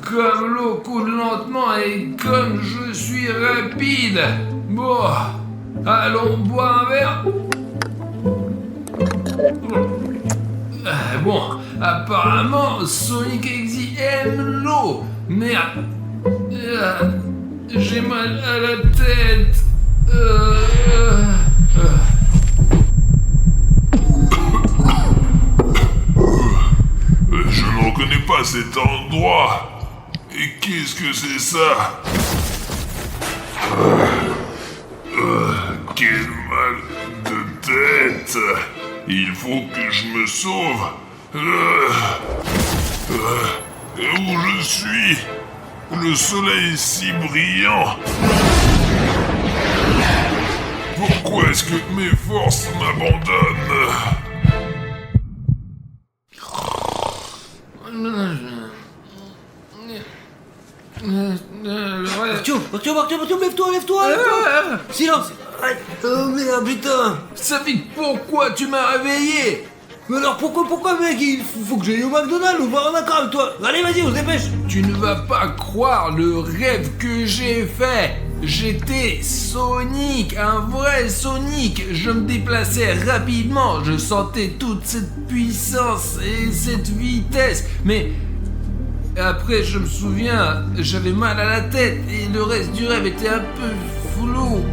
Comme l'eau coule lentement et comme je suis rapide. Bon, allons boire un verre. Bon, apparemment, Sonic Exy aime l'eau. Merde. J'ai mal à la tête. Je ne reconnais pas cet endroit. Et qu'est-ce que c'est ça? Quel mal de tête. Il faut que je me sauve. Où je suis? Le soleil est si brillant. Pourquoi est-ce que mes forces m'abandonnent? Martio, lève-toi. Silence. Oh merde, putain. Safik, pourquoi tu m'as réveillé? Mais alors pourquoi mec, il faut que j'aille au McDonald's ou voir un accord avec toi. Allez, vas-y, on se dépêche. Tu ne vas pas croire le rêve que j'ai fait. J'étais Sonic, un vrai Sonic. Je me déplaçais rapidement, je sentais toute cette puissance et cette vitesse. Mais après, je me souviens, j'avais mal à la tête et le reste du rêve était un peu flou.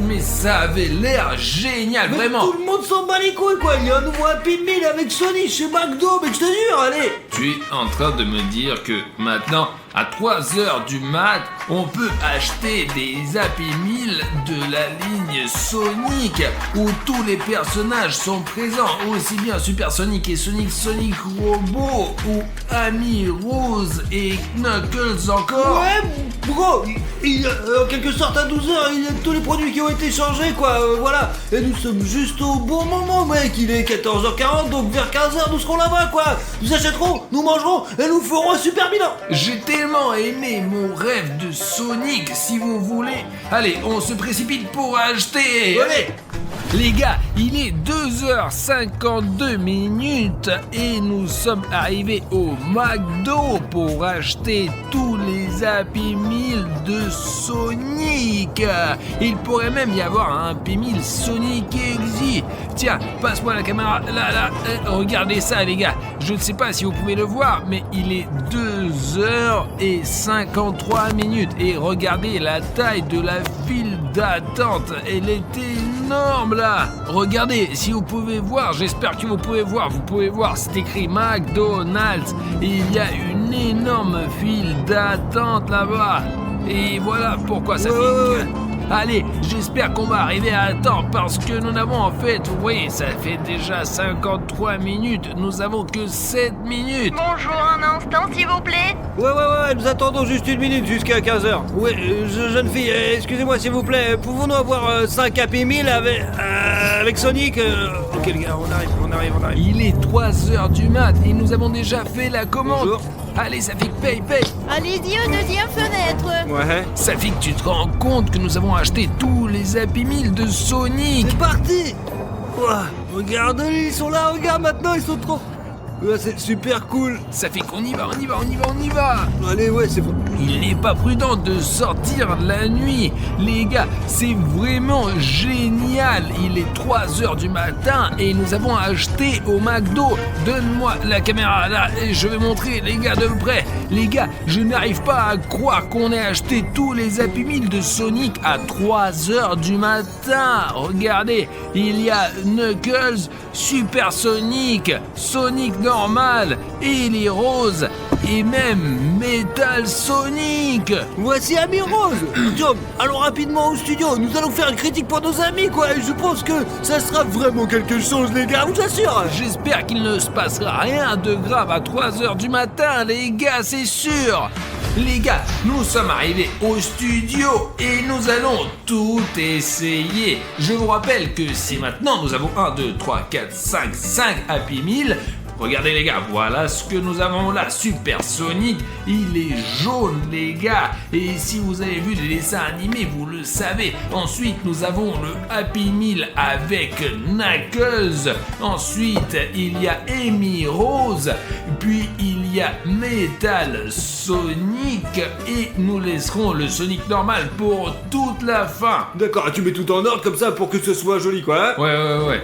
Mais ça avait l'air génial, Mais vraiment. tout le monde s'en bat les couilles, quoi. Il y a un nouveau Happy Meal avec Sonic chez McDo, mais je te jure, allez. Tu es en train de me dire que maintenant, à 3h du mat, on peut acheter des Happy Meal de la ligne Sonic où tous les personnages sont présents, aussi bien Super Sonic et Sonic Robot ou Amy Rose et Knuckles encore. Ouais, bro, en quelque sorte à 12h, il y a tous les produits qui ont été changés, quoi, voilà. Et nous sommes juste au bon moment, mec, il est 14h40, donc vers 15h, nous serons là-bas, quoi. Nous achèterons, nous mangerons et nous ferons un super bilan. J'ai tellement aimé mon rêve de Sonic, si vous voulez. Allez, on se précipite pour acheter. Allez. Les gars, il est 2h52 minutes et nous sommes arrivés au McDo pour acheter tous les Happy Meal de Sonic. Il pourrait même y avoir un Happy Meal Sonic Exy. Tiens, passe-moi la caméra. Là, regardez ça les gars. Je ne sais pas si vous pouvez le voir, mais il est 2h53 minutes. Et regardez la taille de la file d'attente. Elle est énorme là. Regardez, si vous pouvez voir, j'espère que vous pouvez voir, c'est écrit McDonald's. Il y a une énorme file d'attente là-bas. Et voilà pourquoi ça fait... Allez, j'espère qu'on va arriver à temps parce que nous n'avons en fait, vous voyez, ça fait déjà 53 minutes, nous avons que 7 minutes. Bonjour, un instant s'il vous plaît. Ouais, nous attendons juste une minute jusqu'à 15h. Ouais, jeune fille, excusez-moi s'il vous plaît, pouvons-nous avoir 5 Happy Meal avec Sonic Ok les gars, on arrive. Il est 3h du mat et nous avons déjà fait la commande. Bonjour. Allez, Safik, paye. Allez-y aux deuxième fenêtre. Ouais. Safik, tu te rends compte que nous avons acheté tous les Happy Meal de Sonic? C'est parti. Ouah, regarde, ils sont là, regarde maintenant, ils sont trop... Ouais, c'est super cool. Safik, on y va. Allez, ouais, c'est bon. Il n'est pas prudent de sortir la nuit. Les gars, c'est vraiment génial. Il est 3h du matin et nous avons acheté au McDo. Donne-moi la caméra là et je vais montrer les gars de près. Les gars, je n'arrive pas à croire qu'on ait acheté tous les Happy Meal de Sonic à 3h du matin. Regardez, il y a Knuckles, Super Sonic, Sonic normal, Ellie Rose et même Metal Sonic. Voici Amy Rose. Tom, allons rapidement au studio. Nous allons faire une critique pour nos amis, quoi. Et je pense que ça sera vraiment quelque chose, les gars, je vous assure. J'espère qu'il ne se passera rien de grave à 3h du matin, les gars, c'est sûr. Les gars, nous sommes arrivés au studio et nous allons tout essayer. Je vous rappelle que si maintenant nous avons 5 Happy Meal. Regardez les gars, voilà ce que nous avons là, Super Sonic, il est jaune les gars, et si vous avez vu les dessins animés, vous le savez. Ensuite, nous avons le Happy Meal avec Knuckles, ensuite il y a Amy Rose, puis il y y a Metal Sonic et nous laisserons le Sonic normal pour toute la fin. D'accord, tu mets tout en ordre comme ça pour que ce soit joli, quoi. Hein. Ouais.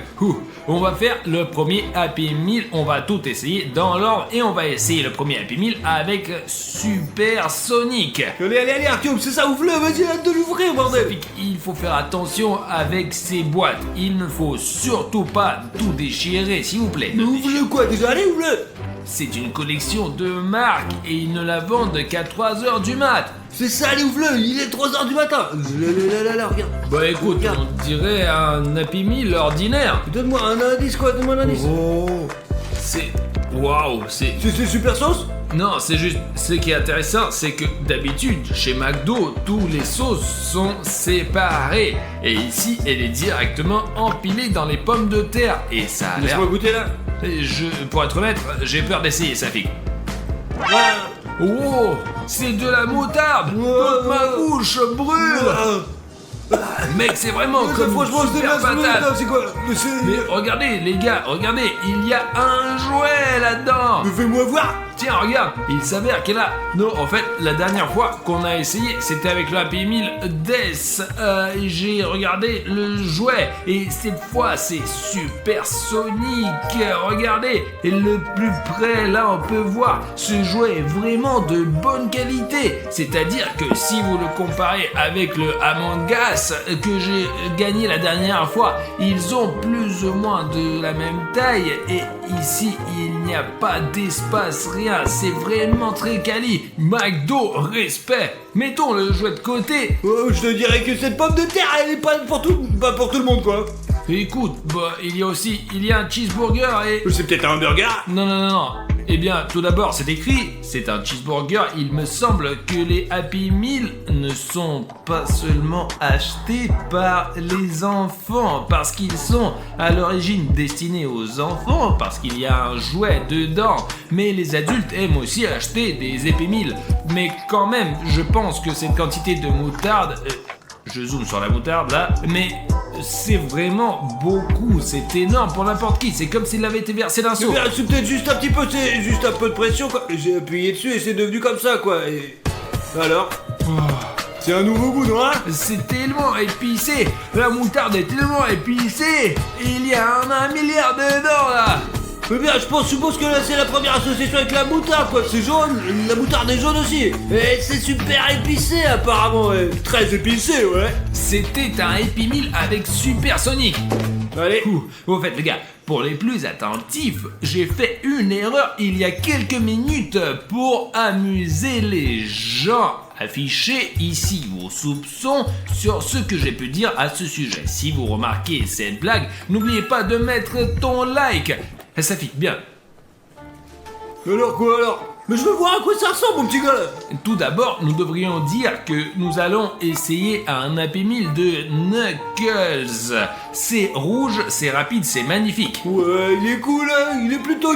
On va faire le premier Happy Meal, on va tout essayer dans l'ordre et on va essayer le premier Happy Meal avec Super Sonic. Allez, Artyom, c'est ça, ouvre-le, vas-y, hâte de l'ouvrir, bordel. Il faut faire attention avec ces boîtes, il ne faut surtout pas tout déchirer, s'il vous plaît. Mais ouvre-le quoi, déjà, allez, ouvre-le. C'est une collection de marques et ils ne la vendent qu'à 3h du mat. C'est ça, allez, ouvre-le, il est 3h du matin. Là, regarde. Bah écoute, Regarde. on dirait un Happy Meal ordinaire. Donne-moi un indice, quoi, donne-moi un indice. Oh, c'est... Waouh, c'est... C'est super sauce. Non, c'est juste... Ce qui est intéressant, c'est que d'habitude, chez McDo, tous les sauces sont séparées. Et ici, elle est directement empilée dans les pommes de terre. Et ça a l'air... Laisse-moi goûter, là. Pour être honnête, j'ai peur d'essayer, Safik. Ah. Oh, c'est de la moutarde. Toute ma bouche brûle. Mec, c'est vraiment comme franchement, une c'est super patate. c'est quoi? Mais regardez, les gars, regardez, il y a un jouet là-dedans. Mais fais-moi voir. Tiens, regarde, il s'avère qu'elle a... Non, en fait, la dernière fois qu'on a essayé, c'était avec le Happy Meal Death. J'ai regardé le jouet, et cette fois, c'est Super Sonic. Regardez, et le plus près, là, on peut voir, ce jouet est vraiment de bonne qualité. C'est-à-dire que si vous le comparez avec le Among Us que j'ai gagné la dernière fois, ils ont plus ou moins de la même taille, et ici, il n'y a pas d'espace, rien. C'est vraiment très quali. McDo, respect. Mettons le jouet de côté. Oh, je te dirais que cette pomme de terre, elle est pas pour tout le monde, quoi. Écoute, bah, il y a un cheeseburger et... C'est peut-être un burger. Non. Eh bien, tout d'abord, c'est écrit, c'est un cheeseburger. Il me semble que les Happy Meal ne sont pas seulement achetés par les enfants, parce qu'ils sont à l'origine destinés aux enfants, parce qu'il y a un jouet dedans. Mais les adultes aiment aussi acheter des Happy Meal. Mais quand même, je pense que cette quantité de moutarde... je zoome sur la moutarde là, mais... c'est vraiment beaucoup, c'est énorme pour n'importe qui, c'est comme s'il avait été versé d'un seau. C'est peut-être juste un petit peu, c'est juste un peu de pression, quoi. J'ai appuyé dessus et c'est devenu comme ça, quoi. Et... alors c'est un nouveau goût, non, hein? C'est tellement épicé, la moutarde est tellement épicée, il y a un milliard dedans là. Mais bien, je suppose que là c'est la première association avec la moutarde, quoi. C'est jaune, la moutarde est jaune aussi. Et c'est super épicé apparemment, ouais. Très épicé, ouais. C'était un Happy Meal avec Super Sonic. Allez. Au fait les gars, pour les plus attentifs, j'ai fait une erreur il y a quelques minutes pour amuser les gens. Affichez ici vos soupçons sur ce que j'ai pu dire à ce sujet. Si vous remarquez cette blague, n'oubliez pas de mettre ton like. Ça fait bien. Alors quoi alors? Mais je veux voir à quoi ça ressemble, mon petit gars là. Tout d'abord, nous devrions dire que nous allons essayer un Happy Meal de Knuckles. C'est rouge, c'est rapide, c'est magnifique. Ouais, il est cool, hein. Il est plutôt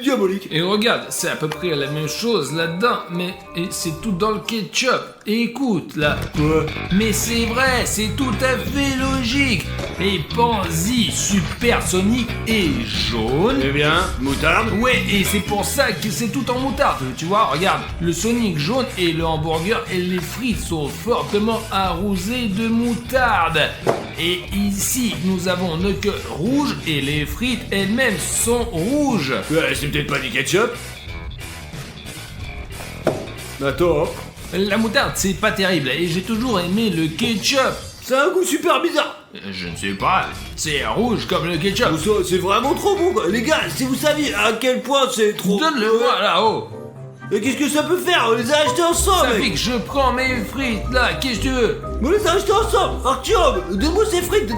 diabolique. Et regarde, c'est à peu près la même chose là-dedans, mais c'est tout dans le ketchup. Et écoute, là. Ouais. Mais c'est vrai, c'est tout à fait logique. Et pense-y, Super Sonic est jaune. Eh bien, moutarde. Ouais, et c'est pour ça que c'est tout en moutarde. Tu vois, regarde, le Sonic jaune et le hamburger et les frites sont fortement arrosés de moutarde. Et ici, nous avons Knuckles rouge et les frites elles-mêmes sont rouges. Ouais, c'est peut-être pas du ketchup. Attends. La moutarde, c'est pas terrible et j'ai toujours aimé le ketchup. C'est un goût super bizarre. Je ne sais pas, c'est rouge comme le ketchup. Ça, c'est vraiment trop bon, quoi. Les gars, si vous saviez à quel point c'est trop... Donne-le-moi là-haut. Et qu'est-ce que ça peut faire? On les a achetés ensemble, Ça mec. fait que je prends mes frites là, qu'est-ce que tu veux? On les a achetés ensemble. Artyom, donne-moi ces frites,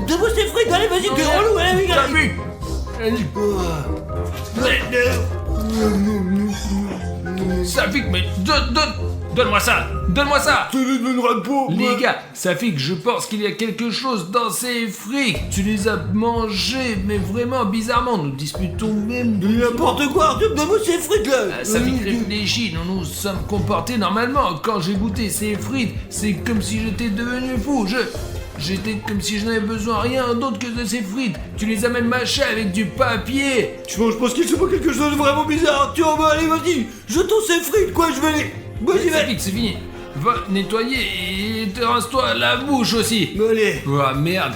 allez, vas-y, t'es relou, allez, Ça allez. fait... Safik, mais donne-moi ça. Tu ne donneras pas. Les gars, Safik, je pense qu'il y a quelque chose dans ces frites. Tu les as mangées, mais vraiment bizarrement. Nous disputons même... N'importe quoi, Artyom, donne-moi ces frites là. Safik réfléchit, nous nous sommes comportés normalement. Quand j'ai goûté ces frites, c'est comme si j'étais devenu fou. J'étais comme si je n'avais besoin de rien d'autre que de ces frites. Tu les as même mâchées avec du papier. Je pense qu'il se passe quelque chose de vraiment bizarre. Tiens, bah allez, vas-y, jetons ces frites, quoi, je vais les... Vas-y, Ça vas-y. pique, c'est fini. Va nettoyer et te rince-toi la bouche aussi. Allez. Oh merde,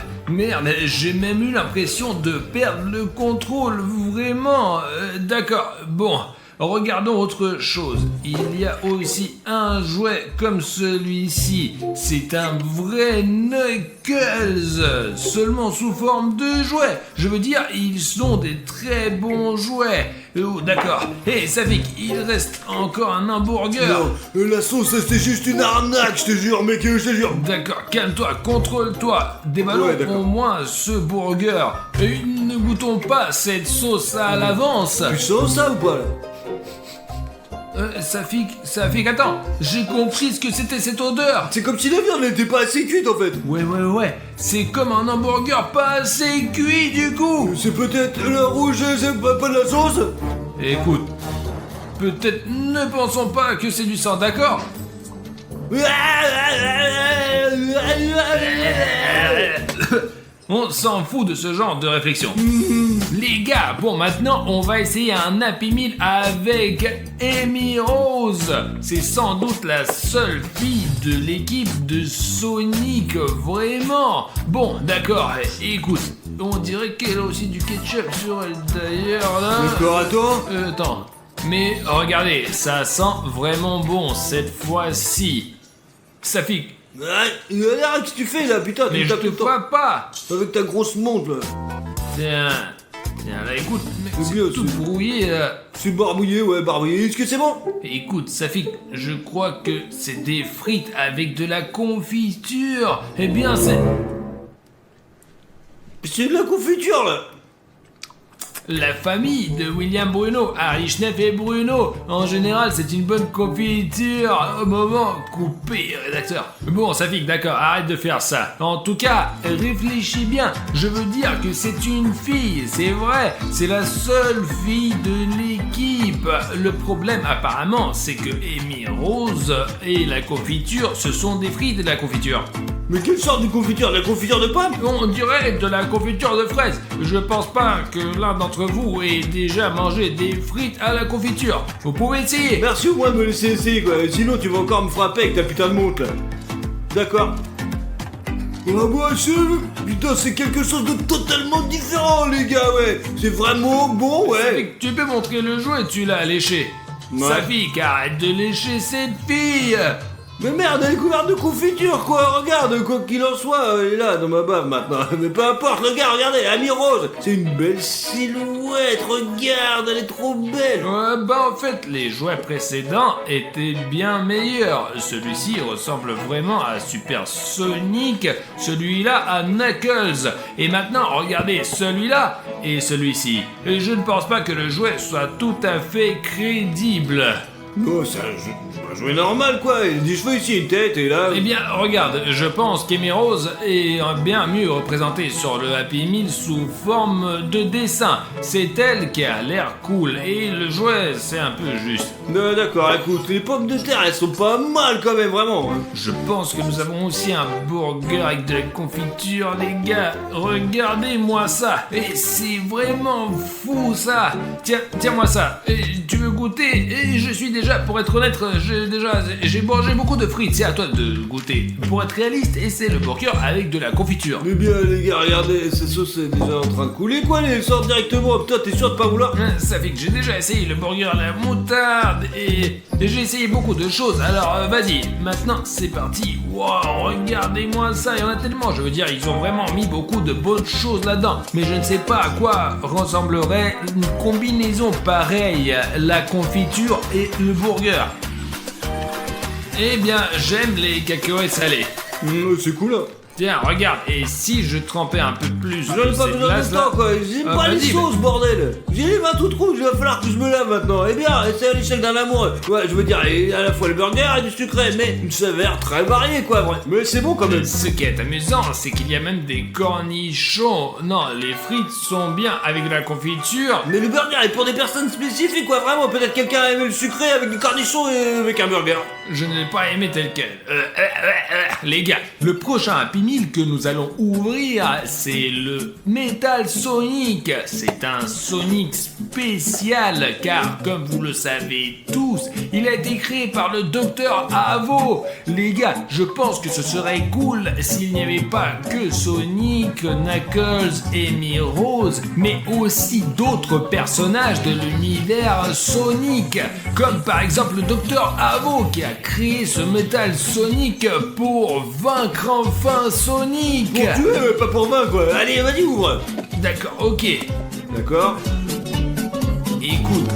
j'ai même eu l'impression de perdre le contrôle, vraiment. D'accord, bon, regardons autre chose. Il y a aussi un jouet comme celui-ci. C'est un vrai Knuckles, seulement sous forme de jouet. Je veux dire, ils sont des très bons jouets. Oh, d'accord. Hé, Safik, il reste encore un hamburger. Non, la sauce, c'est juste une arnaque, je te jure, mec, je te jure. D'accord, calme-toi, contrôle-toi. Dévalons Ouais, d'accord. au moins ce burger. Et ne goûtons pas cette sauce à l'avance. Tu sens ça ou pas, là? Safik, attends. J'ai compris ce que c'était cette odeur. C'est comme si la viande n'était pas assez cuite, en fait. Ouais. C'est comme un hamburger pas assez cuit du coup. C'est peut-être le rouge, c'est pas de la sauce? Écoute, peut-être ne pensons pas que c'est du sang, d'accord? On s'en fout de ce genre de réflexion. Les gars, bon maintenant on va essayer un Happy Meal avec Amy Rose. C'est sans doute la seule fille de l'équipe de Sonic, vraiment. Bon, d'accord, écoute, on dirait qu'elle a aussi du ketchup sur elle d'ailleurs là. D'accord, attends. Attends, mais regardez, ça sent vraiment bon cette fois-ci. Safik, Qu'est-ce que tu fais là, putain? mais Tu je tapes te tout le temps vois pas. avec ta grosse montre là. Tiens, là écoute, mec, C'est c'est bien, tout c'est- brouillé là. C'est barbouillé, ouais, barbouillé. Est-ce que c'est bon? Écoute, Safik, je crois que c'est des frites avec de la confiture. Eh bien, c'est C'est de la confiture là. la famille de William Bruno, Harry Schneff et Bruno. En général, c'est une bonne confiture. Au moment coupé, rédacteur. Bon, Safik, d'accord, arrête de faire ça. En tout cas, réfléchis bien. Je veux dire que c'est une fille, c'est vrai. C'est la seule fille de l'équipe. Le problème, apparemment, c'est que Amy Rose et la confiture, ce sont des frites de la confiture. Mais quelle sorte de confiture? De la confiture de pomme? On dirait de la confiture de fraises. Je pense pas que l'un d'entre vous ait déjà mangé des frites à la confiture. Vous pouvez essayer. Merci au moins de me laisser essayer quoi. Sinon tu vas encore me frapper avec ta putain de montre là. D'accord. Ah moi putain c'est quelque chose de totalement différent les gars ouais. C'est vraiment bon ouais. Tu peux montrer le jouet, tu l'as léché. Ouais. Safik, arrête de lécher cette fille. Mais merde elle est couverte de confiture quoi. Regarde quoi qu'il en soit elle est là dans ma bave maintenant. Mais peu importe le gars regardez Amy Rose. C'est une belle silhouette. Regarde elle est trop belle. En fait, les jouets précédents étaient bien meilleurs. Celui-ci ressemble vraiment à Super Sonic, celui-là à Knuckles. Et maintenant, regardez celui-là et celui-ci. Et je ne pense pas que le jouet soit tout à fait crédible. Non c'est un jouet normal quoi. Il y a des cheveux ici une tête et là. Eh bien, regarde, je pense qu'Amy Rose est bien mieux représentée sur le Happy Meal sous forme de dessin. C'est elle qui a l'air cool et le jouet, c'est un peu juste. Non, d'accord, écoute, les pommes de terre, elles sont pas mal quand même, vraiment. Hein. Je pense que nous avons aussi un burger avec de la confiture, les gars. Regardez-moi ça. Et c'est vraiment fou, ça. Tiens-moi ça. Et tu veux goûter? Et je suis déjà, pour être honnête, j'ai mangé beaucoup de frites. C'est à toi de goûter. Pour être réaliste, essaie le burger avec de la confiture. Mais bien, les gars, regardez, cette sauce est déjà en train de couler, quoi, elle sort directement. Putain, t'es sûr de pas vouloir? Ça fait que j'ai déjà essayé le burger à la moutarde et j'ai essayé beaucoup de choses. Alors vas-y, maintenant c'est parti. Wow, regardez-moi ça, il y en a tellement. Je veux dire, ils ont vraiment mis beaucoup de bonnes choses là-dedans. Mais je ne sais pas à quoi ressemblerait une combinaison pareille, la confiture et le burger. Eh bien, j'aime les cacahuètes salées. C'est cool, hein. Tiens, regarde, et si je trempais un peu plus J'en ai de pas cette besoin de glace-là temps, quoi. J'aime Ah, pas les vas-y, sauces, bordel. J'ai les mains toutes rouges, il va falloir que je me lave maintenant. Eh bien, c'est à l'échelle d'un amour. Ouais, je veux dire, et à la fois le burger et du sucré, mais une saveur très variée, quoi, vrai. Mais c'est bon quand même. Ce qui est amusant, c'est qu'il y a même des cornichons. Non, les frites sont bien avec de la confiture. Mais le burger est pour des personnes spécifiques, quoi, vraiment. Peut-être quelqu'un a aimé le sucré avec du cornichon et avec un burger. Je ne l'ai pas aimé tel quel. Les gars, le prochain Happy 1000 que nous allons ouvrir, c'est le Metal Sonic. C'est un Sonic spécial car, comme vous le savez tous, il a été créé par le Dr Avo. Les gars, je pense que ce serait cool s'il n'y avait pas que Sonic, Knuckles et Rose, mais aussi d'autres personnages de l'univers Sonic, comme par exemple le Dr Avo qui a créé ce Metal Sonic pour vaincre enfin Sonic. Pour tuer, mais pas pour vaincre, quoi. Allez, vas-y, ouvre. D'accord, ok. D'accord. Écoute,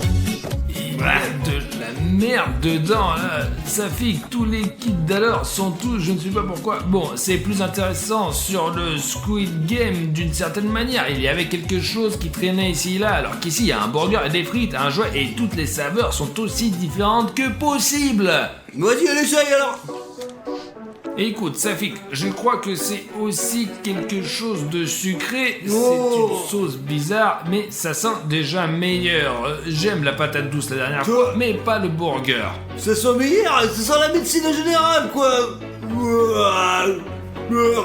il y a de la merde dedans, là. Ça fait que tous les kits d'alors sont tous, je ne sais pas pourquoi. Bon, c'est plus intéressant sur le Squid Game d'une certaine manière. Il y avait quelque chose qui traînait ici et là, alors qu'ici il y a un burger et des frites, un jouet, et toutes les saveurs sont aussi différentes que possible. Vas-y, allez, essaye alors. Écoute, Safik, je crois que c'est aussi quelque chose de sucré. Oh. C'est une sauce bizarre, mais ça sent déjà meilleur. J'aime la patate douce la dernière Toi. fois, mais pas le burger. Ça sent meilleur, ça sent la médecine générale, quoi. Ouah,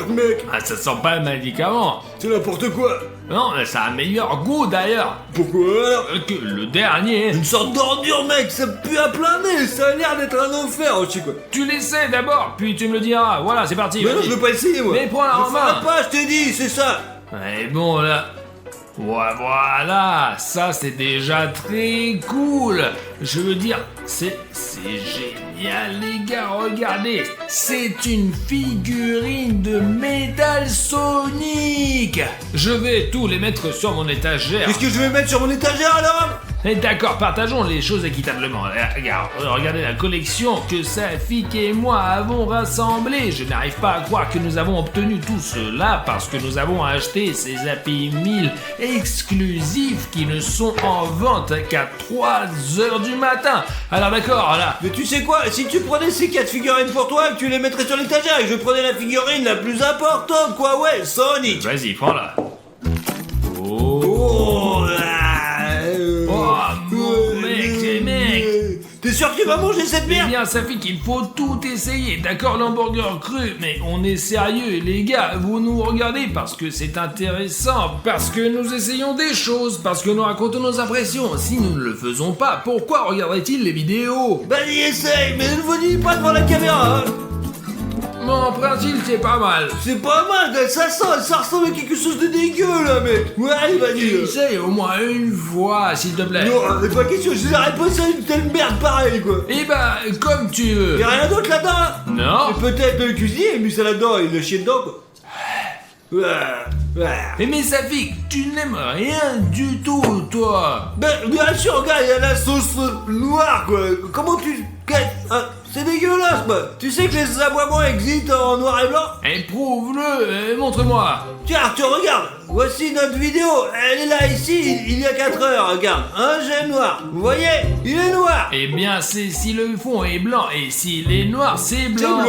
mec, Ah, ça sent pas le médicament. c'est n'importe quoi. Non, ça a un meilleur goût d'ailleurs Pourquoi alors? que le dernier. Une sorte d'ordure, mec, ça pue à plein nez, ça a l'air d'être un enfer aussi, quoi. Tu l'essaies d'abord, puis tu me le diras. Voilà, c'est parti. Mais non, vas-y. je veux pas essayer, moi. Mais prends-la en Je main. ferai pas, je t'ai dit, c'est ça. Et bon là, voilà, ça c'est déjà très cool. Je veux dire, c'est génial les gars, regardez, c'est une figurine de Metal Sonic. Je vais tous les mettre sur mon étagère. Qu'est-ce que je vais mettre sur mon étagère alors? Et d'accord, partageons les choses équitablement. Regarde, regardez la collection que Safik et moi avons rassemblée. Je n'arrive pas à croire que nous avons obtenu tout cela parce que nous avons acheté ces Happy Meal exclusifs qui ne sont en vente qu'à 3h du matin. Alors d'accord, là. Mais tu sais quoi, si tu prenais ces 4 figurines pour toi, tu les mettrais sur l'étagère et que je prenais la figurine la plus importante, quoi, ouais, Sonic. Vas-y, prends-la. Oh, mec. T'es sûr que tu vas manger cette Eh merde? bien, Safik, il faut tout essayer. D'accord, l'hamburger cru, mais on est sérieux, les gars. Vous nous regardez parce que c'est intéressant, parce que nous essayons des choses, parce que nous racontons nos impressions. Si nous ne le faisons pas, pourquoi regarderait-il les vidéos? Vas-y, essaye, mais ne vous dis pas devant la caméra, hein. Bon, en principe, c'est pas mal. C'est pas mal, ça sent, ça ressemble à quelque chose de dégueu, là, mec. Ouais, allez, vas-y. Essaye au moins une fois, s'il te plaît. Non, c'est pas question, je n'arrête pas ça une telle merde pareille, quoi. Eh ben, comme tu veux. Y'a rien d'autre là-dedans, hein? Non. Et peut-être le cuisinier, il a mis ça là-dedans, il l'a chié dedans, quoi. Mais Safik, tu n'aimes rien du tout, toi. Ben, bien sûr, regarde, il y a la sauce noire, quoi. Comment tu... C'est dégueulasse, quoi. Tu sais que les aboiements existent en noir et blanc? Éprouve-le, montre-moi. Tiens, Arthur, regarde. Voici notre vidéo. Elle est là, ici, il y a 4 heures, regarde. Un gemme noir. Vous voyez? Il est noir. Eh bien, c'est si le fond est blanc et s'il est noir, c'est blanc.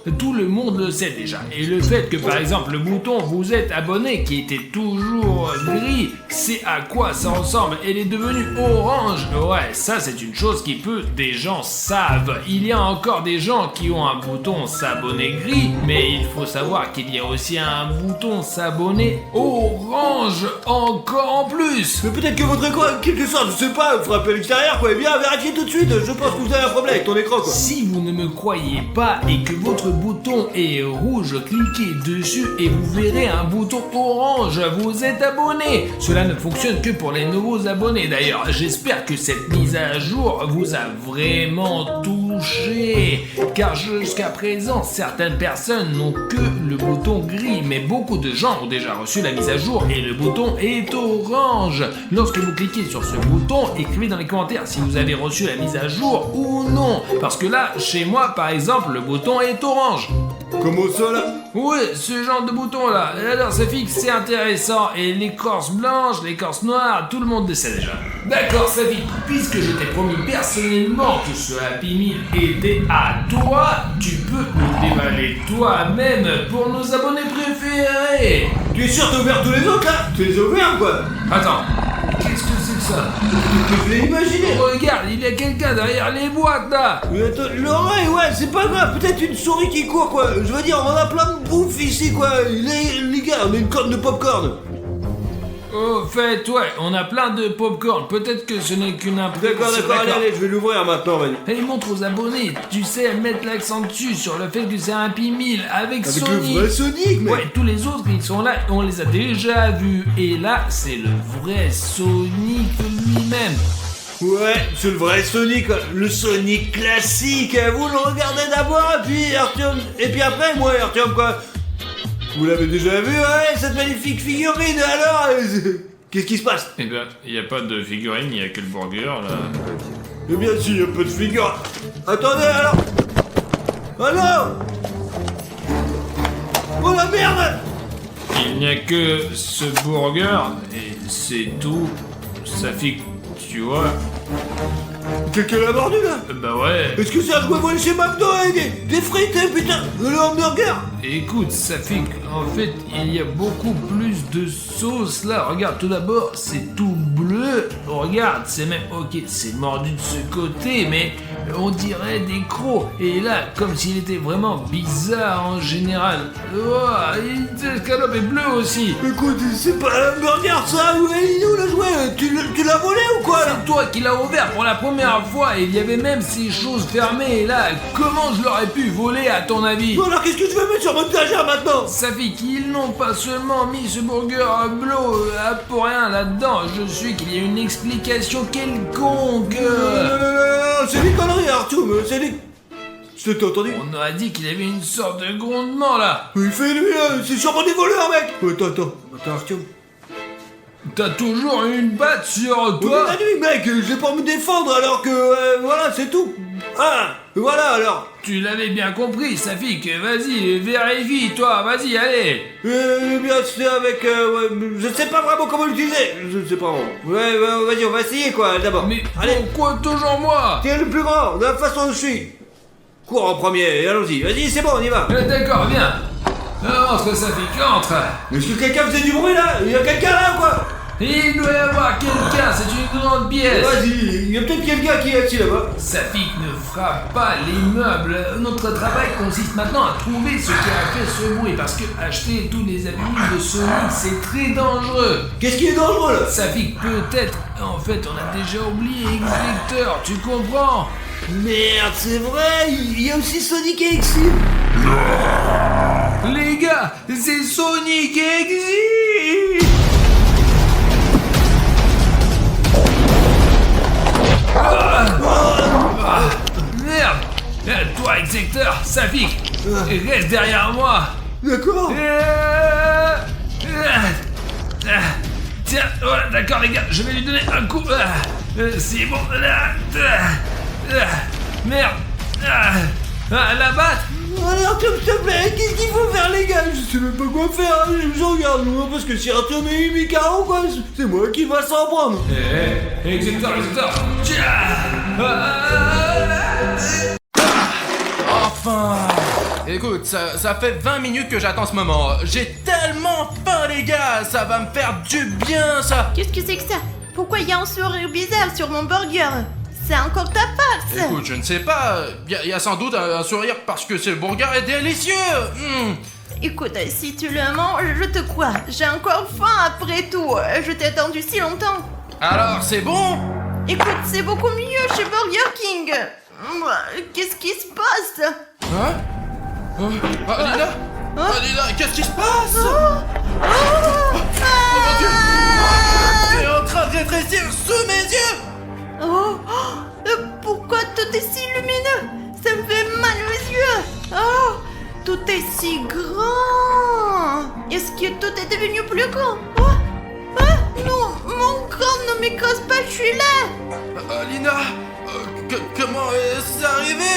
C'est blanc. Tout le monde le sait déjà. Et le fait que, par exemple, le bouton vous êtes abonné qui était toujours gris, c'est à quoi ça ressemble. Elle est devenue orange. Ouais, ça c'est une chose qui peu des gens savent. Il y a encore des gens qui ont un bouton s'abonner gris, mais il faut savoir qu'il y a aussi un bouton s'abonner orange encore en plus. Mais peut-être que votre écran a quelque chose, je sais pas, frappez à l'extérieur, quoi. Eh bien, vérifiez tout de suite. Je pense que vous avez un problème avec ton écran, quoi. Si vous ne me croyez pas et que votre bouton est rouge, cliquez dessus et vous verrez un bouton orange. Vous êtes abonné. Cela ne fonctionne que pour les nouveaux abonnés d'ailleurs. J'espère que cette mise à jour vous a vraiment touché. Car jusqu'à présent, certaines personnes n'ont que le bouton gris. Mais beaucoup de gens ont déjà reçu la mise à jour et le bouton est orange. Lorsque vous cliquez sur ce bouton, écrivez dans les commentaires si vous avez reçu la mise à jour ou non. Parce que là, chez moi par exemple, le bouton est orange. Comment ça, là? Ouais, ce genre de bouton là. Alors ça fixe, c'est intéressant. Et l'écorce blanche, l'écorce noire, tout le monde le sait déjà. D'accord, ça fixe. Puisque je t'ai promis personnellement que ce Happy Meal était à toi, tu peux le déballer toi-même pour nos abonnés préférés. Tu es sûr que t'as ouvert tous les autres, là? Tu les as ouverts, quoi. Attends, qu'est-ce que c'est que ça? Je l'ai imaginé. Regarde, il y a quelqu'un derrière les boîtes là. Mais attends, l'oreille, ouais, c'est pas grave, peut-être une souris qui court, quoi. Je veux dire, on a plein de bouffe ici, quoi. Les gars, on a une corne de popcorn. Au fait, ouais, on a plein de popcorn. Peut-être que ce n'est qu'une impression. D'accord, allez, je vais l'ouvrir maintenant, vas-y. Elle montre aux abonnés, tu sais, mettre l'accent dessus sur le fait que c'est un P1000 avec Avec Sonic. le vrai Sonic, mec. Ouais, tous les autres, ils sont là, on les a déjà vus. Et là, c'est le vrai Sonic lui-même. Ouais, c'est le vrai Sonic, le Sonic classique. Vous le regardez d'abord, et puis après, moi, Artyom, quoi. Vous l'avez déjà vu, ouais, cette magnifique figurine, alors qu'est-ce qui se passe? Eh ben, il n'y a pas de figurine, il n'y a que le burger, là. Eh bien, si, y a pas de figure. Attendez, alors. Alors. Oh la merde. Il n'y a que ce burger, et c'est tout. Ça fait, tu vois. Quelqu'un l'a mordu, là? Bah ouais. Est-ce que c'est un jouet volé chez McDo, hein, des frites, hein, putain, le hamburger? Écoute, ça fait qu'en fait, il y a beaucoup plus de sauce là. Regarde, tout d'abord, c'est tout bleu. Regarde, c'est même, ok, c'est mordu de ce côté, mais on dirait des crocs. Et là, comme s'il était vraiment bizarre en général. Oh, l'escalope est bleue aussi. Écoute, c'est pas un hamburger, ça, il est où le jouet? Tu l'as volé ou quoi, là? C'est toi qui l'as ouvert pour la première fois et il y avait même ces choses fermées. Et là, comment je l'aurais pu voler à ton avis? Bon, alors qu'est-ce que je vais mettre sur mon étagère maintenant? Ça fait qu'ils n'ont pas seulement mis ce burger bleu pour rien là-dedans, je suis qu'il y a une explication quelconque. Non, c'est des conneries, Artyom, c'est des... T'as entendu? On aurait dit qu'il y avait une sorte de grondement là. Il fait lui, là, c'est sûrement des voleurs, mec. Attends, Artyom. T'as toujours une batte sur Oh, toi. la nuit, mec, je vais pas me défendre alors que, voilà, c'est tout. Ah, voilà alors. Tu l'avais bien compris, Safik, vas-y, vérifie toi, vas-y, allez. Bien, c'est avec, ouais, je sais pas vraiment comment l'utiliser. Je sais pas vraiment. Ouais, vas-y, on va essayer quoi, d'abord. Mais allez, pourquoi toujours moi? t'es le plus grand, de la façon dont je suis. Cours en premier, allons-y, vas-y, c'est bon, on y va. D'accord, viens. Entre, Safik, entre. Est-ce que quelqu'un faisait du bruit là? Il y a quelqu'un là ou quoi? Il doit y avoir quelqu'un, c'est une grande pièce. Vas-y, il y a peut-être quelqu'un qui est assis là-bas. Safik ne frappe pas les meubles. Notre travail consiste maintenant à trouver ce qui a fait ce bruit, parce que acheter tous les habits de Sonic, c'est très dangereux. Qu'est-ce qui est dangereux là? Safik, peut-être, en fait, on a déjà oublié X-Vector, tu comprends? Merde, c'est vrai, il y a aussi Sonic et Exil. Les gars, c'est Sonic et Exil. Merde! Toi, Execteur, Safik, reste derrière moi! D'accord. Tiens, voilà, d'accord les gars, je vais lui donner un coup. C'est bon. Merde! La batte! Allez Artyom, s'il te plaît, qu'est-ce qu'il faut faire les gars? Je sais même pas quoi faire, hein. Je regarde moi, parce que si Artyom est mis KO quoi, c'est moi qui va s'en prendre. Execteur, tiens! Enfin! Écoute, ça fait 20 minutes que j'attends ce moment. J'ai tellement faim, les gars! Ça va me faire du bien, ça! Qu'est-ce que c'est que ça? Pourquoi il y a un sourire bizarre sur mon burger? C'est encore ta farce. Écoute, je ne sais pas. Il y a sans doute un sourire parce que ce burger est délicieux! Écoute, si tu le manges, je te crois. J'ai encore faim après tout. Je t'ai attendu si longtemps. Alors, c'est bon? Écoute, c'est beaucoup mieux chez Burger King. Qu'est-ce qui se passe? Hein? Alina? Alina, qu'est-ce qui se passe? Mon Dieu! C'est en train de rétrécir sous mes yeux! Pourquoi tout est si lumineux? Ça me fait mal aux yeux. Oh, tout est si grand. Est-ce que tout est devenu plus grand? Non, mon corps ne m'écrase pas, je suis là. Alina, comment est-ce arrivé?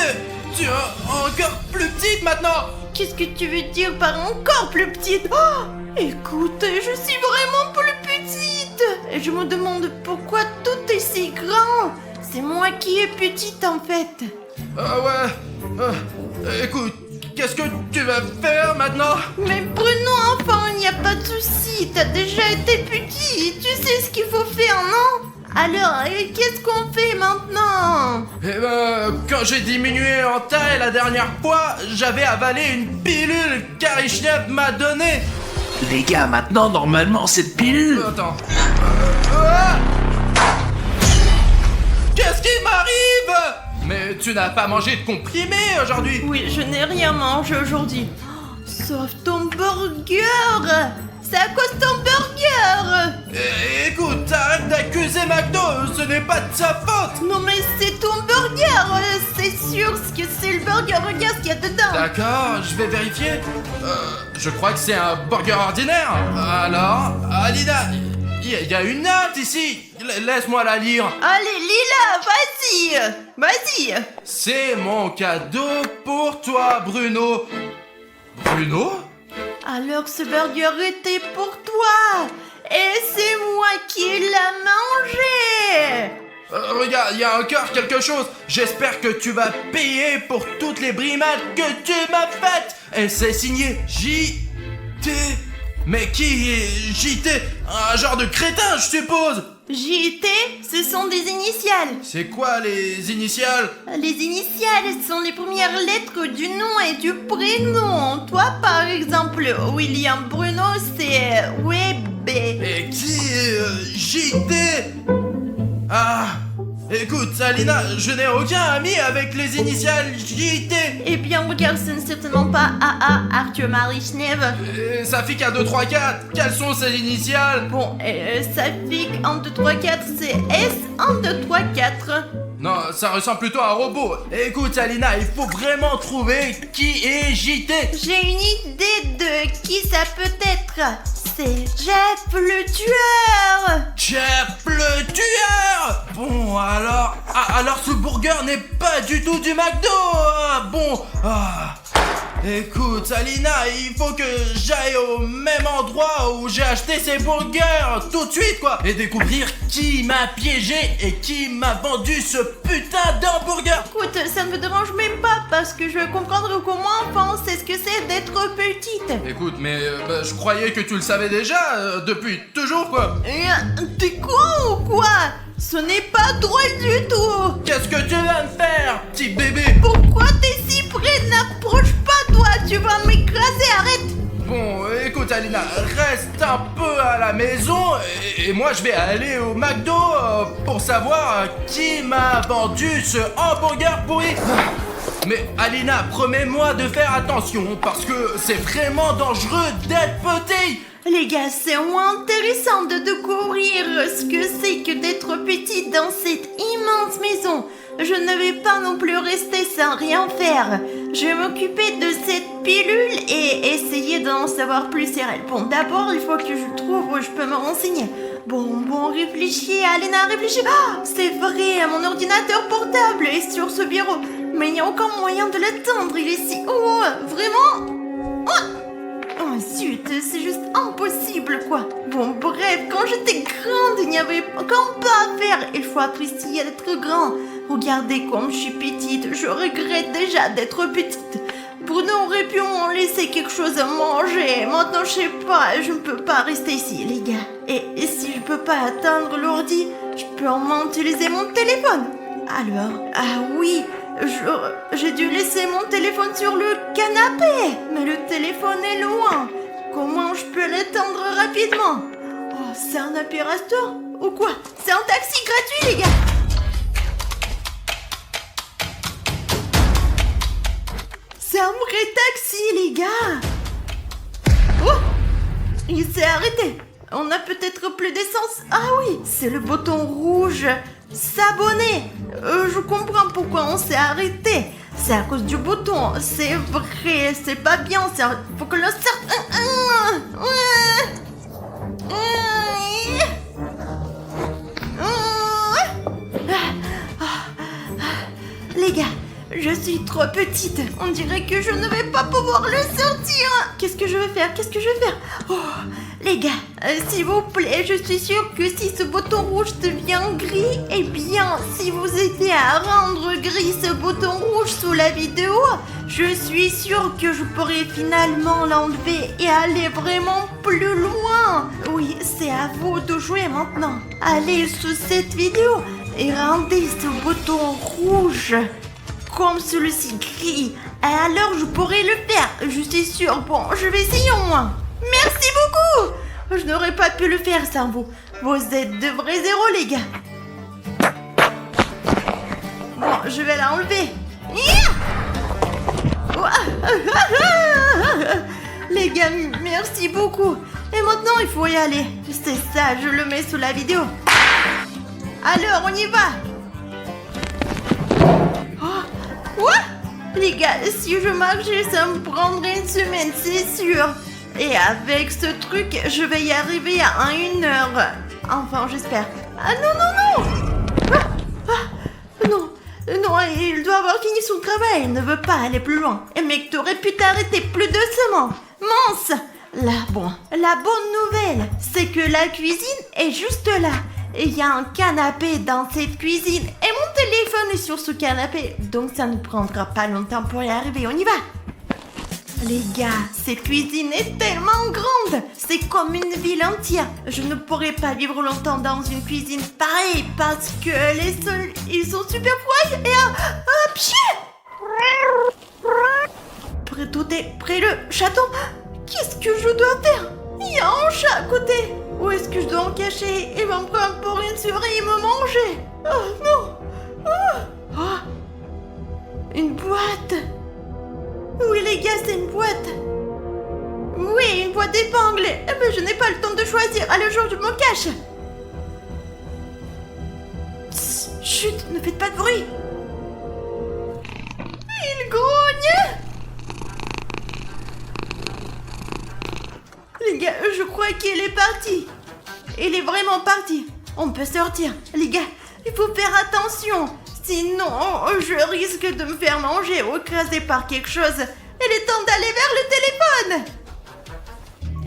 Tu es encore plus petite maintenant? Qu'est-ce que tu veux dire par encore plus petite? Écoute, je suis vraiment plus petite. Et je me demande pourquoi tout est si grand. C'est moi qui est petite en fait. Ouais. Écoute, qu'est-ce que tu vas faire maintenant? Mais Bruno, enfin, il n'y a pas de souci. T'as déjà été petit. Tu sais ce qu'il faut faire, non? Alors, qu'est-ce qu'on fait maintenant? Eh ben, quand j'ai diminué en taille la dernière fois, j'avais avalé une pilule qu'Arichnev m'a donnée. Les gars, maintenant, normalement, cette pilule... Attends. Ah Qu'est-ce qui m'arrive? Mais tu n'as pas mangé de comprimé aujourd'hui. Oui, je n'ai rien mangé aujourd'hui. Sauf ton burger. C'est à cause de ton burger. Écoute, arrête d'accuser McDo, ce n'est pas de sa faute. Non mais c'est ton burger. C'est sûr que c'est le burger. Regarde ce qu'il y a dedans. D'accord, je vais vérifier. Je crois que c'est un burger ordinaire. Alors, Alina, il y a une note ici. Laisse-moi la lire. Allez, Lila, vas-y. Vas-y. C'est mon cadeau pour toi, Bruno. Bruno? Alors ce burger était pour toi. Et c'est moi qui l'ai mangé. Regarde, il y a encore quelque chose. J'espère que tu vas payer pour toutes les brimades que tu m'as faites. Et c'est signé J.T. Mais qui est J.T.? Un genre de crétin, je suppose. J.T. ce sont des initiales. C'est quoi les initiales? Les initiales sont les premières lettres du nom et du prénom. Toi, par exemple, William Bruno, c'est WB. Et qui est J.T.? Ah, écoute, Alina, je n'ai aucun ami avec les initiales J.T. Eh bien, regarde, ce n'est certainement pas AA, Arthur Marichnev. Et ça fait qu'à 2, 3, 4. Quelles sont ces initiales? Bon, ça fait qu'en 2, 3, 4, c'est S, 1, 2, 3, 4. Non, ça ressemble plutôt à un robot. Écoute, Alina, il faut vraiment trouver qui est JT. J'ai une idée de qui ça peut être. C'est Jeff le tueur. Jeff le tueur. Bon, alors ce burger n'est pas du tout du McDo. Écoute, Alina, il faut que j'aille au même endroit où j'ai acheté ces burgers tout de suite, quoi. Et découvrir qui m'a piégé et qui m'a vendu ce putain d'hamburger. Écoute, ça ne me dérange même pas parce que je veux comprendre comment enfant c'est ce que c'est d'être petite. Écoute, mais je croyais que tu le savais déjà depuis toujours, quoi. T'es con ou quoi? Ce n'est pas drôle du tout. Qu'est-ce que tu vas me faire, petit bébé? Pourquoi t'es si près? N'approche pas, toi. Tu vas m'écraser, arrête. Bon, écoute, Alina, reste un peu à la maison et moi je vais aller au McDo pour savoir qui m'a vendu ce hamburger pourri. Mais Alina, promets-moi de faire attention parce que c'est vraiment dangereux d'être petit. Les gars, c'est moins intéressant de découvrir ce que c'est que d'être petite dans cette immense maison. Je ne vais pas non plus rester sans rien faire. Je vais m'occuper de cette pilule et essayer d'en savoir plus sur elle. Bon, d'abord, il faut que je trouve où je peux me renseigner. Bon, réfléchis, Alina, réfléchis. Ah, c'est vrai, mon ordinateur portable est sur ce bureau. Mais il n'y a aucun moyen de l'atteindre, il est si haut. Vraiment? Oh zut, c'est juste impossible, quoi. Bon, bref, quand j'étais grande, il n'y avait aucun pas à faire. Il faut apprécier d'être grand. Regardez comme je suis petite, je regrette déjà d'être petite. Bruno aurait pu m'en laisser quelque chose à manger. Maintenant, je sais pas, je ne peux pas rester ici, les gars. Et si je peux pas atteindre l'ordi, je peux au moins utiliser mon téléphone. Alors, ah oui, j'ai dû laisser mon téléphone sur le canapé. Mais le téléphone est loin. Comment je peux l'atteindre rapidement? Oh, c'est un aspirateur ou quoi? C'est un taxi gratuit, les gars. C'est un vrai taxi, les gars. Oh, il s'est arrêté. On a peut-être plus d'essence. Ah oui, c'est le bouton rouge. S'abonner. Je comprends pourquoi on s'est arrêté. C'est à cause du bouton. C'est vrai, c'est pas bien. Faut que le sorte. Les gars, Je suis trop petite. On dirait que je ne vais pas pouvoir le sortir. Qu'est-ce que je vais faire? Oh, les gars, s'il vous plaît, je suis sûre que si ce bouton rouge devient gris, eh bien, si vous aidez à rendre gris ce bouton rouge sous la vidéo, je suis sûre que je pourrai finalement l'enlever et aller vraiment plus loin. Oui, c'est à vous de jouer maintenant. Allez sous cette vidéo et rendez ce bouton rouge comme celui-ci gris. Et alors je pourrai le faire, je suis sûre. Bon, je vais essayer au moins. Merci beaucoup. Je n'aurais pas pu le faire sans vous. Vous êtes de vrais héros, les gars. Bon, je vais l'enlever. Les gars, merci beaucoup. Et maintenant, il faut y aller. C'est ça, je le mets sous la vidéo. Alors, on y va. Les gars, si je marchais, ça me prendrait une semaine, c'est sûr. Et avec ce truc, je vais y arriver à 1 heure. Enfin, j'espère. Ah non. Non, il doit avoir fini son travail. Il ne veut pas aller plus loin. Et mec, t'aurais pu t'arrêter plus doucement. Mince. La bonne nouvelle, c'est que la cuisine est juste là. Et il y a un canapé dans cette cuisine. Et mon téléphone est sur ce canapé. Donc ça ne prendra pas longtemps pour y arriver. On y va. Les gars, cette cuisine est tellement grande. C'est comme une ville entière. Je ne pourrais pas vivre longtemps dans une cuisine pareille. Parce que les sols, ils sont super froids. Et pied. Près le château. Qu'est-ce que je dois faire? Il y a un chat à côté. Où est-ce que je dois en cacher? Il va me prendre pour une souris et me manger. Oh non. Une boîte. Oui les gars, c'est une boîte. Oui, une boîte d'épingles. Eh ben, je n'ai pas le temps de choisir. Allez, je me cache. Chut, ne faites pas de bruit. Il grogne. Les gars, je crois qu'il est parti. Il est vraiment parti. On peut sortir. Les gars, il faut faire attention. Sinon, je risque de me faire manger ou écraser par quelque chose. Il est temps d'aller vers le téléphone.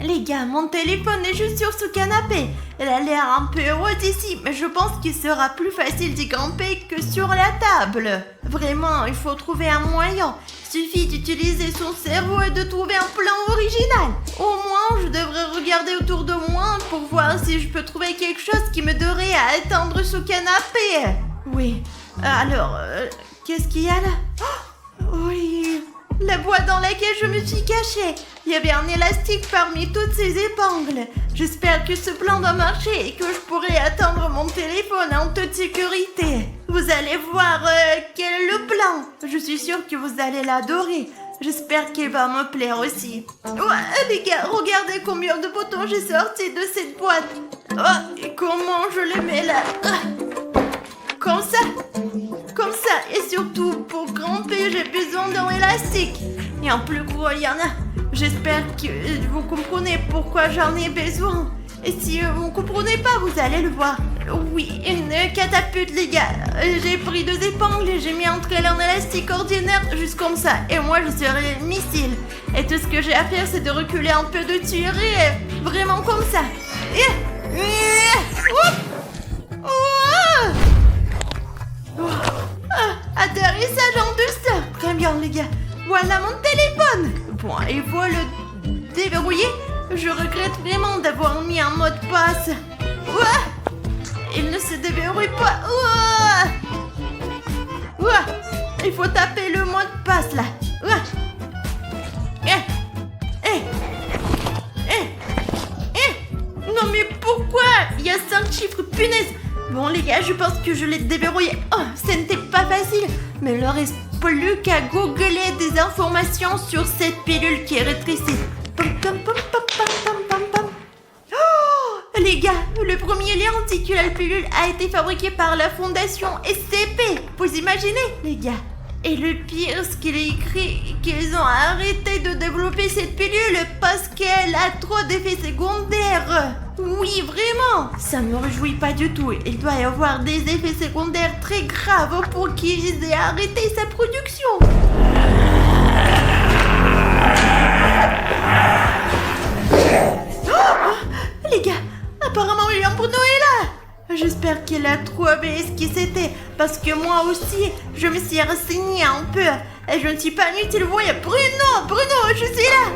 Les gars, mon téléphone est juste sur ce canapé. Elle a l'air un peu haute ici, mais je pense qu'il sera plus facile d'y grimper que sur la table. Vraiment, il faut trouver un moyen. Suffit d'utiliser son cerveau et de trouver un plan original. Au moins, je devrais regarder autour de moi pour voir si je peux trouver quelque chose qui me donnerait à atteindre ce canapé. Oui. Alors, qu'est-ce qu'il y a là? Oui, la boîte dans laquelle je me suis cachée. Il y avait un élastique parmi toutes ces épingles. J'espère que ce plan va marcher et que je pourrai atteindre mon téléphone en toute sécurité. Vous allez voir quel est le plan. Je suis sûre que vous allez l'adorer. J'espère qu'il va me plaire aussi. Les gars, regardez combien de boutons j'ai sorti de cette boîte. Et comment je les mets là? Comme ça, et surtout pour grimper j'ai besoin d'un élastique. Et en plus gros il y en a. J'espère que vous comprenez pourquoi j'en ai besoin. Et si vous ne comprenez pas, vous allez le voir. Oui, une catapulte les gars. J'ai pris 2 épingles et j'ai mis entre elles un élastique ordinaire juste comme ça. Et moi je serai le missile. Et tout ce que j'ai à faire c'est de reculer un peu de tuerie, vraiment comme ça. Atterrissage en douceur. Très bien les gars. Voilà mon téléphone. Bon, il faut le déverrouiller. Je regrette vraiment d'avoir mis un mot de passe. Il ne se déverrouille pas. Il faut taper le mot de passe là. Non mais pourquoi? Il y a 5 chiffres, punaise. Bon les gars, je pense que je l'ai déverrouillé. Ce n'était pas facile. Mais il ne reste plus qu'à googler des informations sur cette pilule qui est rétrécie. Les gars, le premier lien anti-pilule a été fabriqué par la fondation SCP. Vous imaginez, les gars? Et le pire, ce qu'il est écrit, qu'ils ont arrêté de développer cette pilule parce qu'elle a trop d'effets secondaires. Oui, vraiment. Ça me réjouit pas du tout. Il doit y avoir des effets secondaires très graves pour qu'ils aient arrêté sa production. Oh, les gars, apparemment William Bruno est là. J'espère qu'il a trouvé ce qui c'était, parce que moi aussi, je me suis renseignée un peu. Et je ne suis pas inutile, voyez, Bruno, je suis là.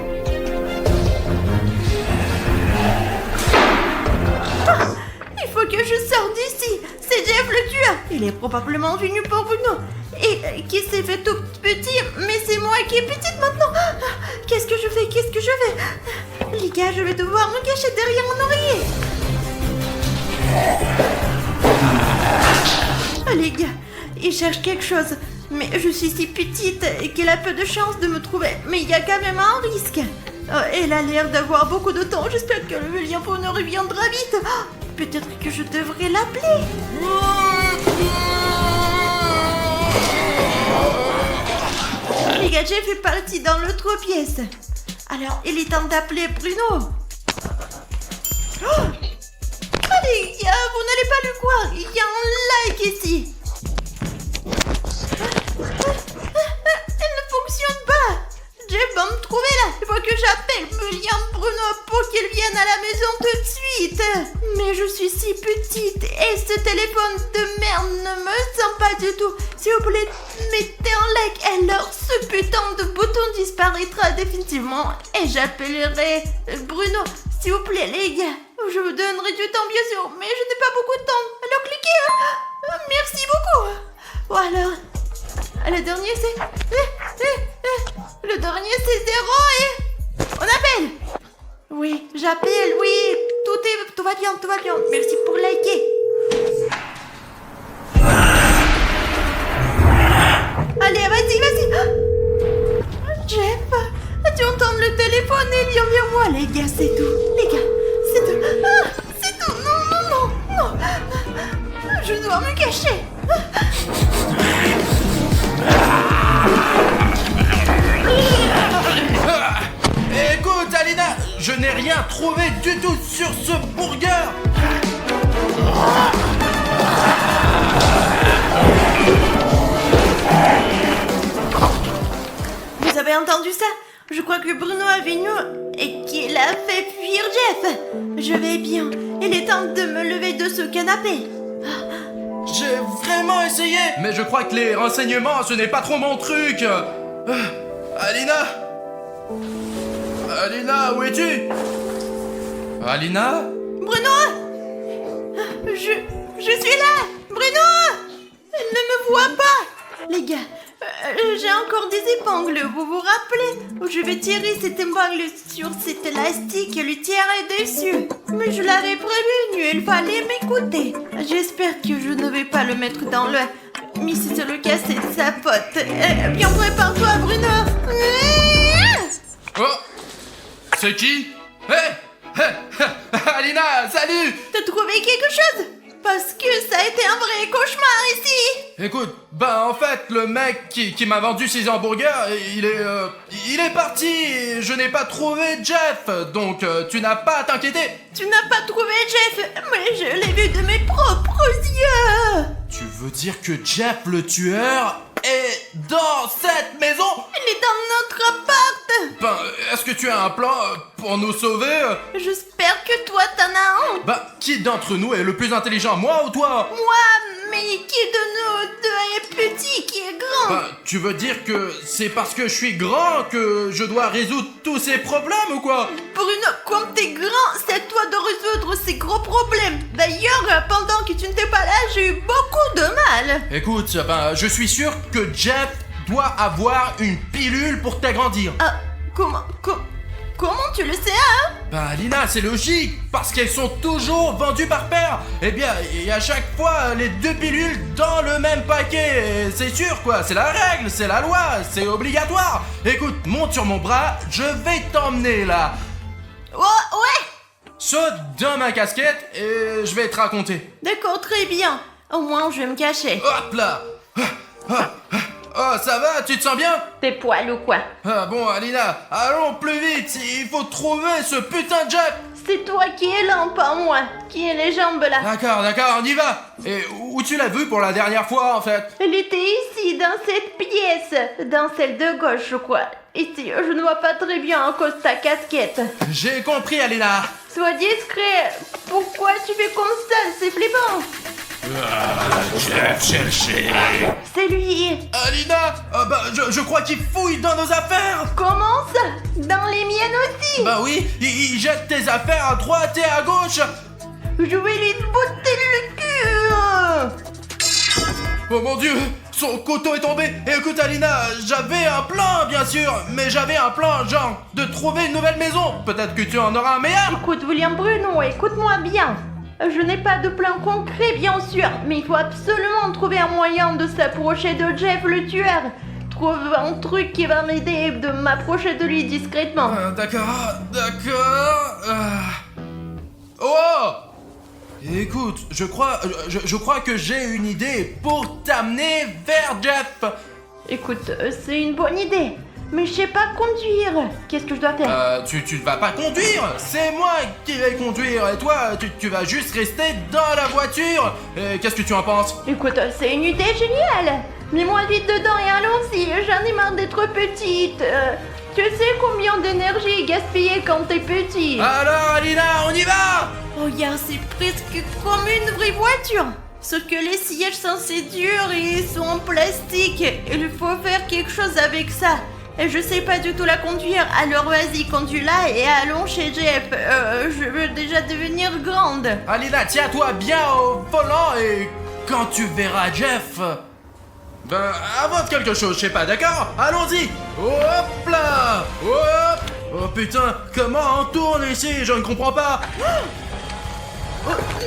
Ah, il faut que je sorte d'ici. C'est Jeff le tueur. Il est probablement venu pour Bruno. Et qui s'est fait tout petit, mais c'est moi qui est petite maintenant. Ah, qu'est-ce que je fais? Les gars, je vais devoir me cacher derrière mon oreiller. Ah, les gars, il cherche quelque chose. Mais je suis si petite qu'il a peu de chance de me trouver. Mais il y a quand même un risque. Elle a l'air d'avoir beaucoup de temps. J'espère que le William Bruno reviendra vite. Peut-être que je devrais l'appeler. Les gars, j'ai fait partie dans l'autre pièce. Alors, il est temps d'appeler Bruno. Oh! Allez, vous n'allez pas le croire, il y a un like ici. Elle ne fonctionne pas. Jeff va me trouver là. Il faut que j'appelle William Bruno pour qu'il vienne à la maison tout de suite. Mais je suis si petite et ce téléphone de merde ne me sent pas du tout. S'il vous plaît, mettez un like, alors ce putain de bouton disparaîtra définitivement et j'appellerai Bruno. S'il vous plaît, les gars. Je vous donnerai du temps, bien sûr, mais je n'ai pas beaucoup de temps. Alors cliquez, hein. Merci beaucoup. Voilà. Le dernier, c'est... Le dernier, c'est 0 et... On appelle. Oui, j'appelle, oui. Tout va bien, tout va bien. Merci pour liker. Allez, vas-y. Jeff, tu entends le téléphone et il vient vers moi, les gars, c'est tout. Les gars, c'est tout. C'est tout. Non. Je dois me cacher. Écoute, Alina, je n'ai rien trouvé du tout sur ce burger. Vous avez entendu ça? Je crois que Bruno est venu et qu'il a fait fuir Jeff. Je vais bien. Il est temps de me lever de ce canapé. J'ai vraiment essayé, mais je crois que les renseignements, ce n'est pas trop mon truc. Alina, où es-tu? Alina? Bruno! Je suis là! Bruno! Elle ne me voit pas! Les gars, j'ai encore des épingles, vous vous rappelez? Je vais tirer cette épingle sur cet élastique et lui tirer dessus. Mais je l'avais prévenu, il fallait m'écouter. J'espère que je ne vais pas le mettre dans le... Mais si c'est le cas, c'est de sa faute. Bien, prépare-toi, Bruno! Oh! C'est qui? Alina, salut! T'as trouvé quelque chose? Parce que ça a été un vrai cauchemar ici! Écoute, en fait, le mec qui m'a vendu ces hamburgers, il est parti et je n'ai pas trouvé Jeff, donc tu n'as pas à t'inquiéter. Tu n'as pas trouvé Jeff, mais je l'ai vu de mes propres yeux! Tu veux dire que Jeff le tueur est dans cette maison? Il est dans notre appart! Est-ce que tu as un plan pour nous sauver? J'espère que toi t'en as un! Qui d'entre nous est le plus intelligent, moi ou toi? Moi, mais qui de nous deux est petit, qui est grand? Tu veux dire que c'est parce que je suis grand que je dois résoudre tous ces problèmes ou quoi? Bruno, comme t'es grand, c'est à toi de résoudre ces gros problèmes. D'ailleurs, pendant que tu n'étais pas là, j'ai eu beaucoup de mal. Écoute, je suis sûr que Jeff doit avoir une pilule pour t'agrandir. Comment tu le sais, hein? Lina, c'est logique, parce qu'elles sont toujours vendues par paire. Eh bien, il y a chaque fois les 2 pilules dans le même paquet. C'est sûr, quoi, c'est la règle, c'est la loi, c'est obligatoire. Écoute, monte sur mon bras, je vais t'emmener là. Oh, ouais! Saute dans ma casquette et je vais te raconter. D'accord, très bien. Au moins, je vais me cacher. Hop là! Oh, ça va, tu te sens bien? T'es poil ou quoi? Ah bon, Alina, allons plus vite, il faut trouver ce putain de Jeff. C'est toi qui es lent, pas moi. Qui est les jambes là? D'accord, on y va. Et où tu l'as vu pour la dernière fois, en fait? Elle était ici, dans cette pièce. Dans celle de gauche, je crois. Ici, je ne vois pas très bien à cause de ta casquette. J'ai compris, Alina. Sois discret. Pourquoi tu fais comme ça? C'est flippant. Jeff cherché. C'est lui. Alina, je crois qu'il fouille dans nos affaires. Comment ça? Dans les miennes aussi. Bah oui, il jette tes affaires à droite et à gauche. Je vais lui botter le cul. Oh mon dieu, son couteau est tombé. Et écoute Alina, j'avais un plan bien sûr, mais j'avais un plan genre de trouver une nouvelle maison. Peut-être que tu en auras un meilleur. Écoute, William Bruno, écoute-moi bien. Je n'ai pas de plan concret, bien sûr, mais il faut absolument trouver un moyen de s'approcher de Jeff le tueur. Trouve un truc qui va m'aider de m'approcher de lui discrètement. D'accord. Oh! Écoute, je crois que j'ai une idée pour t'amener vers Jeff. Écoute, c'est une bonne idée, mais je sais pas conduire. Qu'est-ce que je dois faire? Tu ne vas pas conduire, c'est moi qui vais conduire et toi, tu vas juste rester dans la voiture. Qu'est-ce que tu en penses? Écoute, c'est une idée géniale. Mets-moi vite dedans et allons-y, j'en ai marre d'être petite. Tu sais combien d'énergie est gaspillée quand t'es petit? Alors Alina, on y va! Regarde, c'est presque comme une vraie voiture. Sauf que les sièges sont assez durs et ils sont en plastique. Il faut faire quelque chose avec ça. Et je sais pas du tout la conduire. Alors vas-y, conduis-la et allons chez Jeff. Je veux déjà devenir grande. Alina, tiens-toi bien au volant et quand tu verras Jeff... Ben, invente quelque chose, je sais pas, d'accord? Allons-y! Hop là! Hop! Oh putain, comment on tourne ici? Je ne comprends pas! Oh,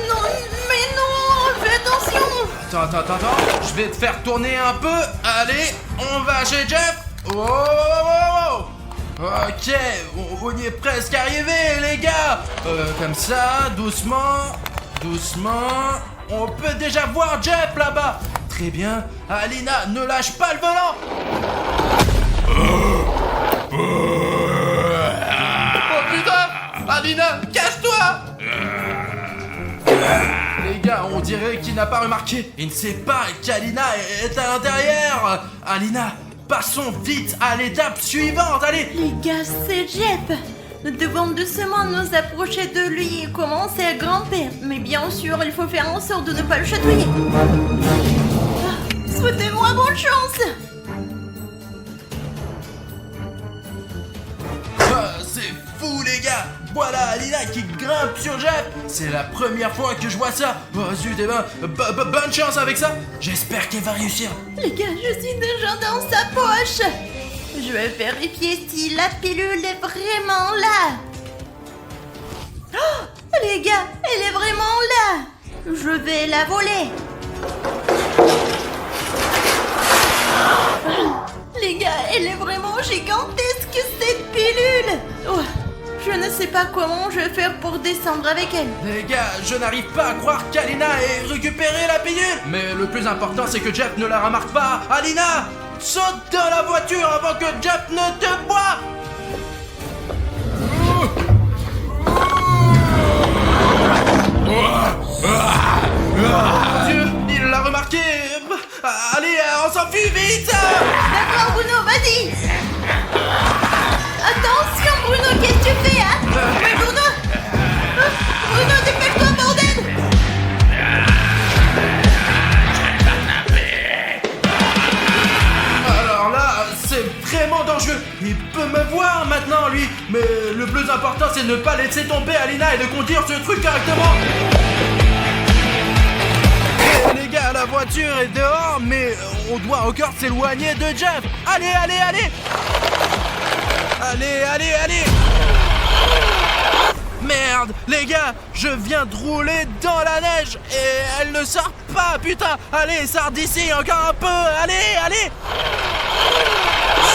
non, mais non, fais attention! Attends, je vais te faire tourner un peu. Allez, on va chez Jeff. Oh! Ok, on y est presque arrivé, les gars. Comme ça, doucement. On peut déjà voir Jeff là-bas. Très bien. Alina, ne lâche pas le volant. Oh putain! Alina, cache-toi! Les gars, on dirait qu'il n'a pas remarqué. Il ne sait pas qu'Alina est à l'intérieur. Alina, passons vite à l'étape suivante, allez. Les gars, c'est Jeff. Nous devons doucement nous approcher de lui et commencer à grimper. Mais bien sûr, il faut faire en sorte de ne pas le chatouiller. Souhaitez-moi bonne chance. C'est fou, les gars. Voilà Alina qui grimpe sur Jeff. C'est la première fois que je vois ça. Oh zut, eh ben, bonne chance avec ça. J'espère qu'elle va réussir. Les gars, je suis déjà dans sa poche. Je vais vérifier si la pilule est vraiment là. Oh, les gars, elle est vraiment là. Je vais la voler. Les gars, elle est vraiment gigantesque cette pilule. Oh, je ne sais pas comment je vais faire pour descendre avec elle. Les gars, je n'arrive pas à croire qu'Alina ait récupéré la pilule. Mais le plus important, c'est que Jeff ne la remarque pas. Alina, saute dans la voiture avant que Jeff ne te voie. Mon Dieu, il l'a remarqué. Allez, on s'enfuit vite. D'accord, Bruno, vas-y. Attention, Bruno, qu'est-ce que tu fais, hein? Mais Bruno, Bruno, dépêche-toi, bordel. Alors là, c'est vraiment dangereux. Il peut me voir maintenant, lui. Mais le plus important, c'est de ne pas laisser tomber Alina et de conduire ce truc correctement. Et les gars, la voiture est dehors, mais on doit encore s'éloigner de Jeff. Allez. Allez. Merde, les gars, je viens de rouler dans la neige et elle ne sort pas, putain. Allez, sors d'ici encore un peu. Allez.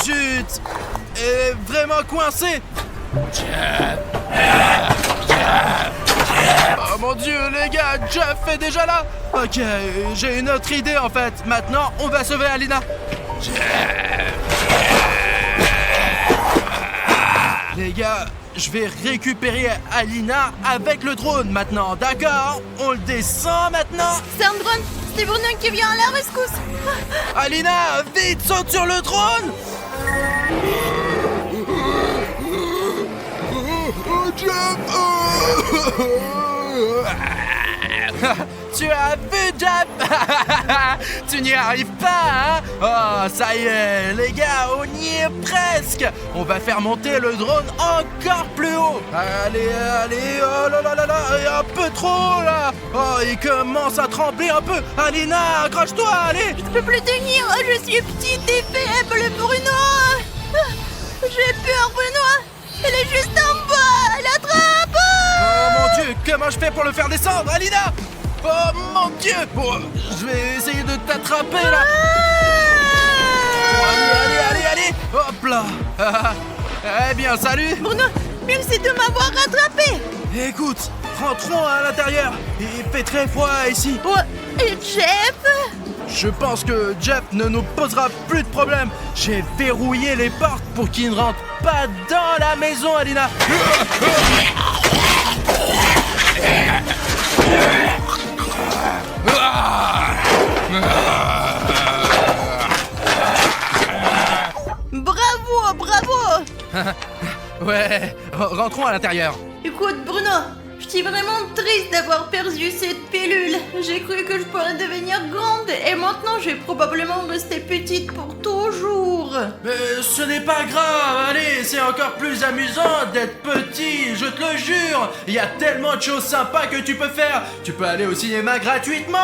Chut, elle est vraiment coincée. Oh mon dieu, les gars, Jeff est déjà là. Ok, j'ai une autre idée en fait. Maintenant, on va sauver Alina. Les gars, je vais récupérer Alina avec le drone maintenant, d'accord? On le descend maintenant. C'est un drone. C'est Bruno qui vient à la rescousse. Alina, vite, saute sur le drone. Tu as vu, Jap? Tu n'y arrives pas, hein? Oh, ça y est, les gars, on y est presque. On va faire monter le drone encore plus haut. Allez, allez, oh là là là là, un peu trop là. Oh, il commence à trembler un peu. Alina, accroche-toi, allez. Je peux plus tenir. Je suis petite et faible, Bruno. J'ai peur, Bruno. Elle est juste en bas. Elle attrape. Oh mon Dieu, comment je fais pour le faire descendre, Alina? Oh mon Dieu! Bon, je vais essayer de t'attraper là! Oh, allez, allez, allez, allez! Hop là! Eh bien, salut! Bruno, merci de m'avoir rattrapé. Écoute, rentrons à l'intérieur! Il fait très froid ici! Oh, et Jeff? Je pense que Jeff ne nous posera plus de problème! J'ai verrouillé les portes pour qu'il ne rentre pas dans la maison, Alina! Bravo, bravo. Ouais, rentrons à l'intérieur. Écoute, Bruno, je suis vraiment triste d'avoir perdu cette pilule. J'ai cru que je pourrais devenir grande et maintenant je vais probablement rester petite pour toujours. Mais ce n'est pas grave, allez, c'est encore plus amusant d'être petit, je te le jure. Il y a tellement de choses sympas que tu peux faire. Tu peux aller au cinéma gratuitement.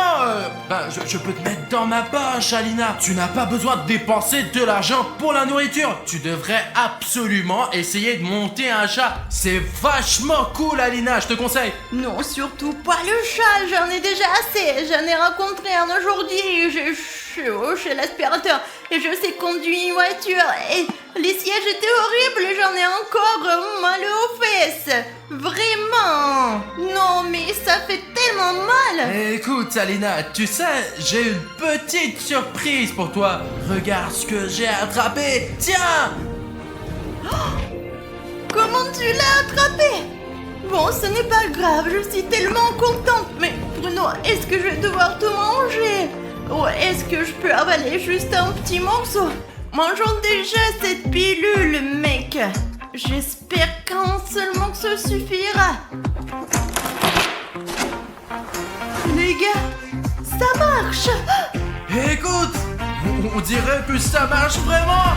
Je peux te mettre dans ma poche, Alina. Tu n'as pas besoin de dépenser de l'argent pour la nourriture. Tu devrais absolument essayer de monter un chat. C'est vachement cool, Alina, je te conseille. Non, surtout pas le chat, j'en ai déjà assez. J'en ai rencontré un aujourd'hui, j'ai chez l'aspirateur et je sais conduire une voiture et les sièges étaient horribles, j'en ai encore mal aux fesses. Vraiment. Non, mais ça fait tellement mal. Écoute, Alina, tu sais, j'ai une petite surprise pour toi. Regarde ce que j'ai attrapé. Tiens! Comment tu l'as attrapé? Bon, ce n'est pas grave, je suis tellement contente. Mais Bruno, est-ce que je vais devoir tout manger? Ou est-ce que je peux avaler juste un petit morceau? Mangeons déjà cette pilule, mec. J'espère qu'un seul morceau suffira. Les gars, ça marche. Écoute, on dirait que ça marche vraiment.